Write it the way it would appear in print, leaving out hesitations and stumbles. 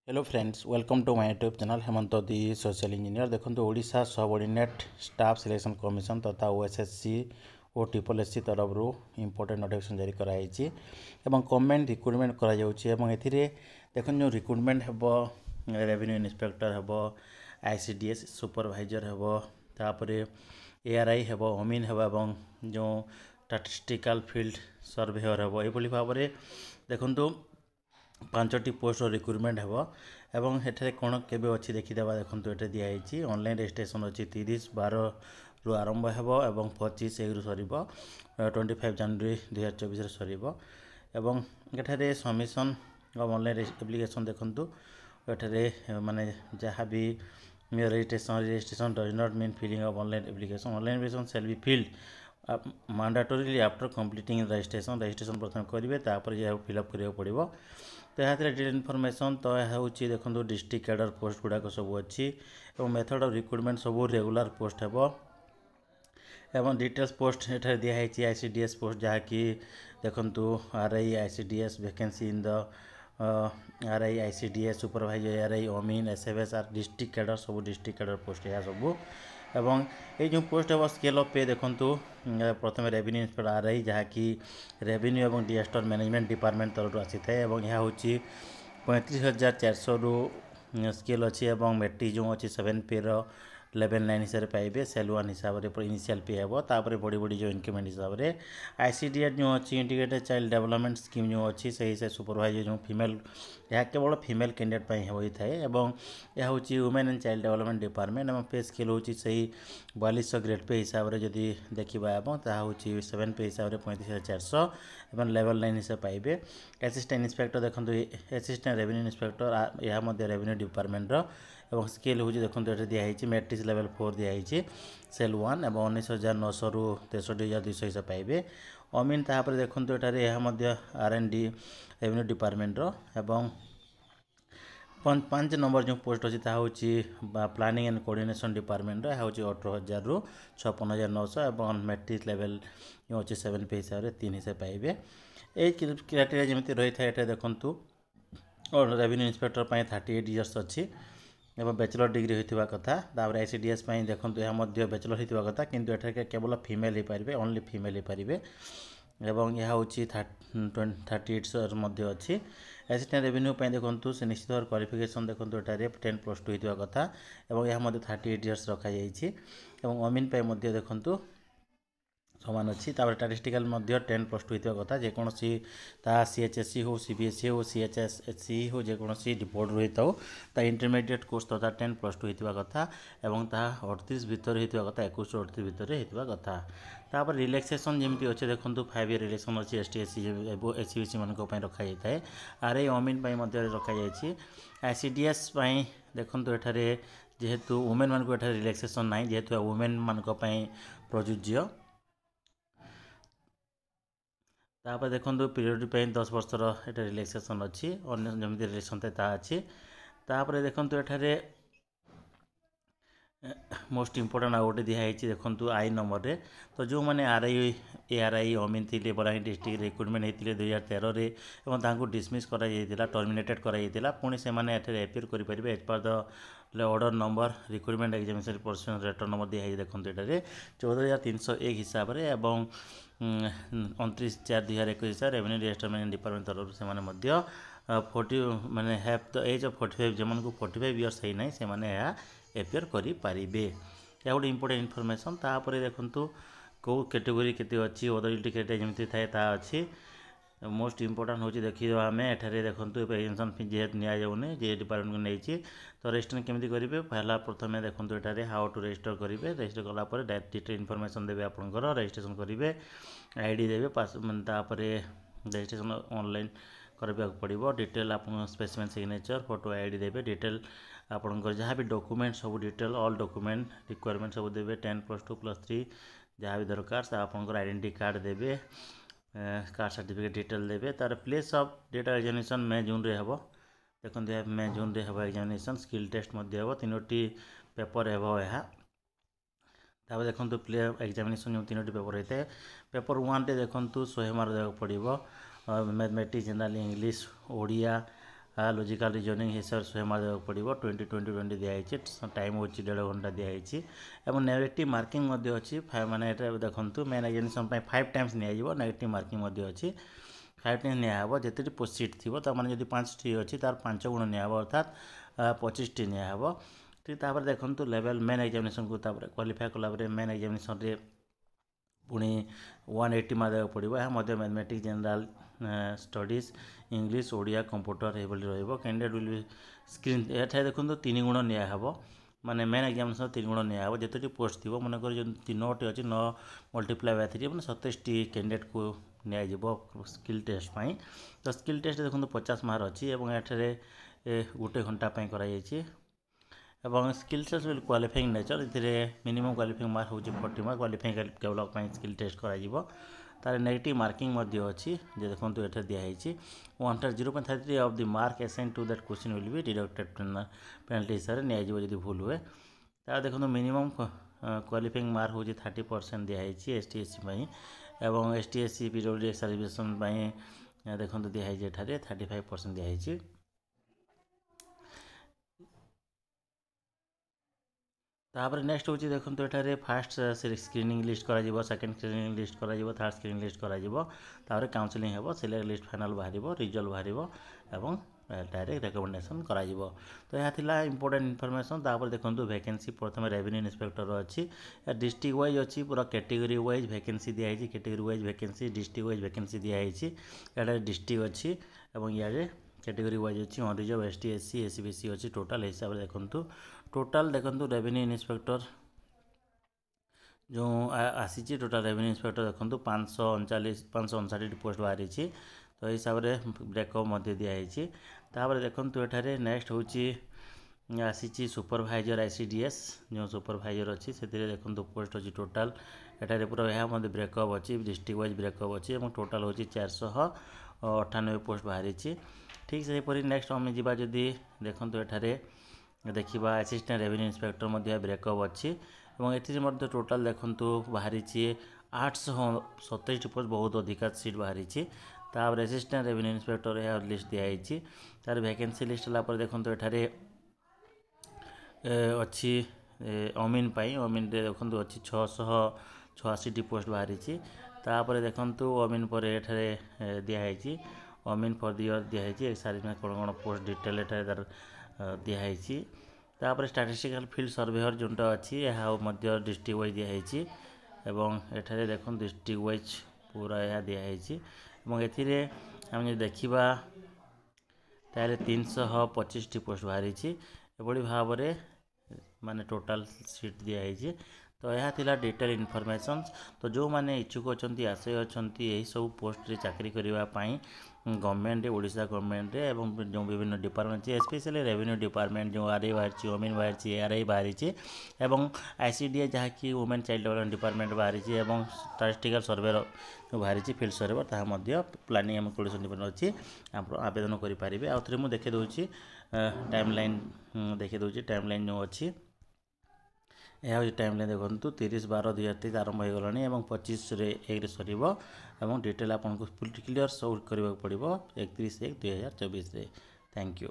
Hello friends welcome to my YouTube channel Hemant the social engineer. देखो Odisha subordinate staff selection commission तथा OSSC और triple SC तरफ important notification जारी कराई एवं गवर्नमेंट रिक्रुटमेंट करा देखो जो रिक्रुटमेंट हेबो रेवेन्यू इंस्पेक्टर हेबो आईसीडीएस सुपरवाइजर हेबो तापरे एआरआई हेबो अमीन हेबो एवं जो स्टैटिस्टिकल फील्ड सर्वेयर हेबो एभली भाव में देखो 5टी पोस्ट रिक्रुटमेंट हेबो एवं एठारे कोण केबे अछि देखिदेबा। देखंतु एठे दिया हेछि ऑनलाइन रजिस्ट्रेशन अछि 30/12 रु आरंभ हेबो एवं 25/1 रु सरीबो 25 जनवरी 2024 रे सरीबो एवं एठारे सबमिशन ऑफ ऑनलाइन एप्लीकेशन देखंतु एठारे माने जहाँ भी registration does not mean filling of online application shall be filled mandatorily after completing registration प्रथम करेंगे तापर यह फिलअप करा पड़ो। तो यहाँ डिटेल इनफॉरमेशन तो यह हूँ देखो डिस्ट्रिक्ट कैडर पोस्ट गुड़ाक सब अच्छी मेथड ऑफ रिक्रुटमेंट सब रेगुलर पोस्ट हेबो एवं डिटेल्स पोस्ट एठारे दिखाई आईसीडीएस पोस्ट जहाँकि देखंतु RI ICDS vacancy in the RI ICDS supervisor RI अमीन SFS are district cadre sub district cadre post यह सब एवं ये जो पोस्ट हे स्केल अफ पे देखंतु प्रथम रेवेन्यू इंस्पेक्टर आरआई जहाँकि रेवेन्यू एवं डिजास्टर मैनेजमेंट डिपार्टमेंट तरफ आसी था यह हूँ 35,400 रु स्केल अच्छी एवं मेट्रिक जो अच्छी 7 पे लेवल 9 हिसाब से पाइबे सेल 1 हिसाब से इनिशियल पे हे तापर बड़ी बड़ी जो इंक्रीमेंट हिसाब से आईसीडीएस जो अच्छी इंटीग्रेटेड चाइल्ड डेवलपमेंट स्कीम जो अच्छी सही से सुपरवाइजर जो फीमेल यह केवल फीमेल कैंडिडेट होता है एवं यह हूँ women and child development department एवं पे स्केल हूँ सही 4200 ग्रेड पे हिसाब से जदि देखा हूँ 7 पे हिसाब से 35,400 एवं लेवल 9 हिसाब पाइबे। असिस्टेंट इंस्पेक्टर देखो असिस्टेंट रेवेन्यू इंस्पेक्टर यह रेवेन्यू डिपार्टमेंट एवं स्केल हूँ देखो ये दिखाई मैट्रिक लेवल 4 दिखाई सेल 1 एवं 19,900 रु 63,200 हिसाब पाइबे। अमीन तापर देखो यह आरएनडी रेवेन्यू डिपार्टमेंट एवं 5 नंबर जो पोस्ट अच्छी हूँ प्लानिंग एंड कोऑर्डिनेशन डिपार्टमेंट यह हूँ 18,000 रु 56,900 एवं मैट्रिक लेवल जो अच्छी 7 पे हिसाब से 3 हिसाब पाइबे। ये क्राइटेरिया जमी रही है देखु और रेवेन्यू इंस्पेक्टर 38 इयर्स अच्छी एवं बैचलर डिग्री होता कथा तापर आईसीडीएस देखो यह बैचलर होता कथा किंतु एठार केवल फीमेल हो पारे ओनली फीमेल हो पारे एवं यह हूँ 38 अच्छी। असिस्टेंट रेवेन्यू देखो से निश्चित भाव क्वालिफिकेशन देखो एठार 10+2 होता कथा एवं यह 38 इयर्स रखा अमीन देखो समान अच्छी स्टैटिस्टिकल 10+2 होता कथा जेकोसी सीएचएससी हो सीबीएसई हो सीएचएससी हो जेकोसी बोर्ड रही था इंटरमीडिएट कोर्स तथा 10+2 होता कथा एवं 38 भितर होता कथा 21-38 भितर होता कथा। तापर रिलैक्सेशन जमी अच्छे देखो 5 ईयर रिलैक्सेशन अच्छी एसटी एससी एससी मान रखा जाए है आरआई अमीन रखा जाए। आईसीडीएस देखो एठार जेहेतु वुमेन मान को रिलैक्सेशन ना जेहेतु वुमेन मान प्रযোज्य तापर देखो पीरियड 10 वर्षर ये रिलैक्सेशन अच्छी अन्य जमी रिलैक्शन था अच्छी। तापर देखो एठार मोस्ट इंपोर्टेंट आउ गोटे दिखाई देखो आई नंबर रे तो जो मैंने आरआई एआरआई अमीन थे बलांगीर डिस्ट्रिक्ट रिक्रुटमेंट होते 2013 में डिसमिस कर टर्मिनेटेड कर पुणी से एपियर करेंगे as per the order number recruitment examination person letter number दिखाई देखो ये 14,301 हिसाब से एवं 29/4/2021 हिसाब रेवेन्यू डिजास्टर डिपार्टमेंट तरफ से 40 माने हैव द एज ऑफ 45 जो 45 इयर्स है ना से एपियर करें यह गोटे इंपोर्टेंट इनफॉरमेशन। तापर देखो कौ कैटेगरी केते अच्छी अदर क्राइटेरिया जमी थाए अच्छी मोस्ट इंपोर्टेंट हूँ देखिए आम एठारे देखो एग्जामिनेशन फी जेहेतु नि जे डिपार्टमेंट को नहीं तो रजिस्ट्रेशन केमी करेंगे पहला प्रथम देखो एठारे हाउ टू रजिस्टर करेंगे रजिस्टर कलापर डिटेल इनफॉरमेशन देवे आपंकर रजिस्ट्रेशन करेंगे आईडी देवे तापर रजिस्ट्रेशन ऑनलाइन करने पड़ो डिटेल आप स्पेसिमेन सिग्नेचर फोटो आईडी देवे डिटेल आपंकर जहाँ भी डॉक्यूमेंट सब डिटेल ऑल डॉक्यूमेंट रिक्वायरमेंट सब देवे 10+2+3 जहाँ भी दरकार से आपंकर आइडेंटिटी कार्ड देवे कार्ड सर्टिफिकेट डिटेल देवे तार प्लेस ऑफ डेट एग्जामिनेशन मे जून रे हेबो देखो मे जून रे हेबो एग्जामिनेशन स्किल टेस्ट मध्य हेबो 3टी पेपर हेबो यह तापर देखो प्ले एग्जामिनेशन जो 3टी पेपर होता है पेपर 1 रे देखो 100 मार्क देवा पड़ो mathematics general English Odia logical reasoning हिसाब से 100 मार्क देवाक पड़ो 20 20 20 दिखाई टाइम हो 1.5 घंटा दिखाई और नेगेटिव मार्किंग अच्छी माने देखो मेन एग्जामिनेशन 5 टाइम्स निया नेगेटिव मार्किंग अच्छी 5 टाइम्स नियाब जिते सीट थी मैंने जब 5 टी अच्छी तार 5 गुण नियाब अर्थात 25 टी नियाब ठीक तापर देखो लेवल मेन एग्जामिनेशन को क्वालिफाई कलापर मेन एग्जामिनेशन रे पुणी 180 मार्क देवाक पड़ो यह mathematics general studies English Odia computer ये रही कैंडिडेट विल बी स्क्रीन एठार देखो 3 गुण नियाहब माने मेन एग्जामिनेशन 3 गुण नियाहब जिते पोस्ट थी मनकर जो 9टी अच्छी 9 मल्टीप्लाई बाय 3 मैंने 27टी कैंडिडेट को नियाजिब स्किल टेस्ट पाई तो स्किल टेस्ट देखो 50 मार्क अच्छी एठार 1 घंटा कराई एवं skill test will qualifying nature ये मिनिमम क्वालिफाइंग मार्क हूँ 40 मार्क क्वालिफाइंग केवल स्किल टेस्ट कर तार नेगेटिव मार्किंग अच्छी जे देखो ये दिखाई 0.33 of the mark assign to that question will be deducted penalty हिसाब से निजी जब भूल हुए तार देखो मिनिमम क्वालिफाइंग मार्क हूँ 30% दिखाई एस टी एस सी एवं S T S C PWD सर्विसेसन देखो दिखाई 35% दिखाई तापर नेक्स्ट हूँ देखो ये फास्ट स्क्रीनिंग लिस्ट करा सेकेंड स्क्रीनिंग लिस्ट करा थर्ड स्क्रीनिंग लिस्ट करा काउंसलिंग हम सिलेक्ट लिस्ट फाइनल बाहर रिजल्ट बाहर एवं डायरेक्ट रिकमेंडेशन करा तो यह थिला इंपोर्टेंट इनफॉरमेशन तापर देखो वैकेंसी प्रथम रेवेन्यू इंस्पेक्टर अच्छी डिस्ट्रिक्ट वाइज अच्छी पूरा कैटेगरी वाइज वैकेंसी दिखाई category wise vacancy district wise vacancy दिखाई यहाँ डिस्ट्रिक्ट अच्छी और यहाँ कैटेगरी वाइज अच्छी unreserve S T S C S C B C अच्छी टोटाल हिसाब से देखो टोटाल देखो रेवेन्यू इंस्पेक्टर जो आसी टोटाल रेवेन्यू इंस्पेक्टर देखो 559 पोस्ट बाहरी तो हिसाब से ब्रेकअप दिखाई तापर देखो एठारे नेक्स्ट हूँ आसी सुपरभाइजर ICDS जो सुपरभाइजर अच्छी से देखो पोस्ट अच्छी टोटाल एठारे पूरा यह ब्रेकअप अच्छी डिस्ट्रिक्ट वाइज ब्रेकअप अच्छी और टोटाल हूँ 498 पोस्ट बाहरी ठीक से नेक्स्ट आम जा जदि देखो एठारे देखा असिस्टेंट रेवेन्यू इंस्पेक्टर ब्रेकअप अच्छी और ये टोटाल देखो बाहरी 827 पोस्ट बहुत अधिका सीट बाहरी तापर असिस्टेंट रेवेन्यू इंस्पेक्टर यह लिस्ट दिखाई तार वैकेंसी लिस्ट है देखो एठारे अच्छी अमीन अमीन देखो अच्छी 686 पोस्ट बाहरी तापर देखो अमीन पर एठारे दिखाई अमीन फॉर द ईयर दिखाई सारी में कौन कौन पोस्ट डिटेल तार दिखाई तापर स्टैटिस्टिकल फील्ड सर्वेयर जोटा अच्छी यह डिस्ट्रिक्ट वाइज दिखाई एवं एठारे देखो डिस्ट्रिक्ट वाइज पूरा यह दिखाई आम देखा ताले 325 पोस्ट बाहरी एभली भाव में माने टोटाल सीट दिखाई तो यह थिला डिटेल इनफॉरमेशन तो जो माने इच्छुक अच्छा आशय अच्छा यही सब पोस्ट रे चाकरी करने गवर्नमेंट ओडिशा गवर्नमेंट एवं जो विभिन्न डिपार्टमेंट स्पेशली रेवेन्यू डिपार्टमेंट जो RI बाहरी ओमेन बाहरी ARI बाहरी एवं ICDA जहाँकि वुमेन चाइल्ड डेवलपमेंट डिपार्टमेंट बाहरी स्टैटिस्टिकल सर्वेर जो बाहरी फील्ड सर्वेर ताहा प्लानिंग एंड कोऑर्डिनेशन डिपार्टमेंट अच्छी आप आवेदन करेंगे आउ थे मुझे देखी टाइमलाइन देखी टाइमलाइन जो अच्छी यह हूँ टाइमलाइन देखो 30/12/2023 आरंभ हो गलानी 25 1 सर और डिटेल आपको क्लीयर सब करने पड़ो 31/1/2024 थैंक यू।